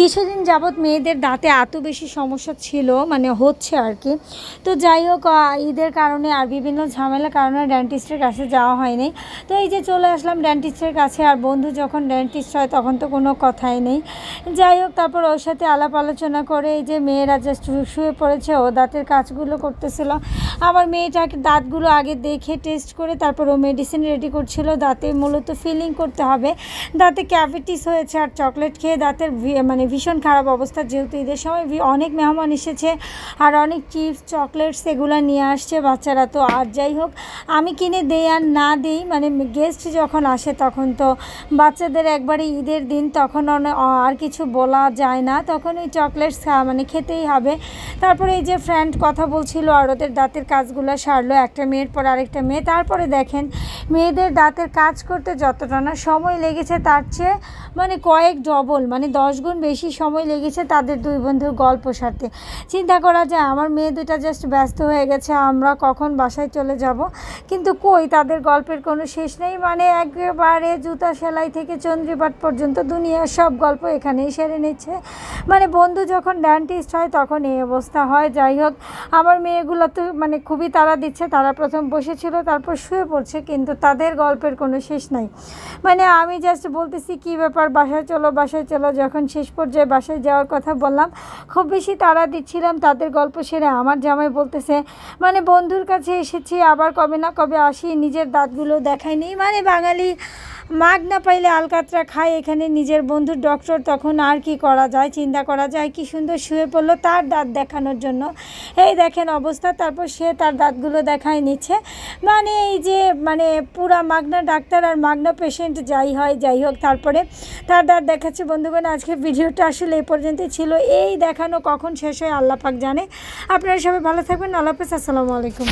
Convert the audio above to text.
কিছুদিন যাবৎ মেয়েদের দাঁতে এত বেশি সমস্যা ছিল, মানে হচ্ছে আর কি। তো যাই হোক, ঈদের কারণে আর বিভিন্ন ঝামেলার কারণে ডেন্টিস্টের কাছে যাওয়া হয়নি। তো এই যে চলে আসলাম ডেন্টিস্টের কাছে, আর বন্ধু যখন ডেন্টিস্ট হয় তখন তো কোনো কথাই নেই। যাই হোক, তারপর ওর সাথে আলাপ আলোচনা করে এই যে মেয়েরা জাস্ট শুয়ে পড়েছে, ও দাঁতের কাজগুলো করতেছিল। আমার মেয়েটাকে দাঁতগুলো আগে দেখে টেস্ট করে তারপর ও মেডিসিন রেডি করছিল। দাঁতে মূলত ফিলিং করতে হবে, দাঁতে ক্যাভিটিস হয়েছে, আর চকলেট খেয়ে দাঁতের মানে ভীষণ খারাপ অবস্থা। যেহেতু ঈদের সময় অনেক মেহমান এসেছে আর অনেক চিপস চকলেটস এগুলো নিয়ে আসছে বাচ্চারা। তো আর যাই হোক, আমি কিনে দেই আর না দিই, মানে গেস্ট যখন আসে তখন তো বাচ্চাদের একবারে ঈদের দিন, তখন আর কিছু বলা যায় না, তখন ওই চকলেটস মানে খেতেই হবে। তারপরে এই যে ফ্রেন্ড কথা বলছিল আর ওদের দাঁতের কাজগুলো সারলো, একটা মেয়ের পর আরেকটা মেয়ে। তারপরে দেখেন মেয়েদের দাঁতের কাজ করতে যতটা না সময় লেগেছে তার চেয়ে মানে কয়েক ডবল, মানে 10 গুণ বেশি সময় লেগেছে তাদের দুই বন্ধুর গল্প সারতে। চিন্তা করা যায়, আমার মেয়ে দুটা জাস্ট ব্যস্ত হয়ে গেছে আমরা কখন বাসায় চলে যাব, কিন্তু কই তাদের গল্পের কোনো শেষ নেই। মানে একেবারে জুতা সেলাই থেকে চন্দ্রীপাঠ পর্যন্ত দুনিয়ার সব গল্প এখানেই সেরে নিচ্ছে। মানে বন্ধু যখন ডেন্টিস্ট হয় তখন এই অবস্থা হয়। যাই হোক, আমার মেয়েগুলো তো মানে খুবই তাড়া দিচ্ছে, তারা প্রথম বসেছিল তারপর শুয়ে পড়ছে, কিন্তু তাদের গল্পের কোনো শেষ নাই। মানে আমি জাস্ট বলতেছি কী ব্যাপার, বাসায় চলো বাসায় চলো, যখন শেষ পর্যায়ে বাসায় যাওয়ার কথা বললাম খুব বেশি তাড়া দিচ্ছিলাম তাদের গল্প সেরে আমার জামাই বলতেছে মানে বন্ধুর কাছে এসেছি আবার কবে না কবে আসি, নিজের দাঁতগুলো দেখায়নি। মানে বাঙালি মাগ না পাইলে আলকাতরা খায়, এখানে নিজের বন্ধুর ডক্টর, তখন আর কি করা যায়। চিন্তা করা যায় কি সুন্দর শুয়ে পড়লো তার দাঁত দেখানোর জন্য, এই দেখেন অবস্থা। তারপর সে তার দাঁতগুলো দেখায় নিচ্ছে। মানে এই যে মানে পুরা মাগনা ডাক্তার আর মাগনা পেশেন্ট যাই হয়। যাই হোক, তারপরে তার দাঁত দেখাচ্ছে। বন্ধুগণ, আজকে ভিডিওটা আসলে এই পর্যন্তই ছিল। এই দেখানো কখন শেষ হয় আল্লাহ পাক জানে। আপনারা সবাই ভালো থাকবেন। আল্লাহ হাফেজ, আসসালামু আলাইকুম।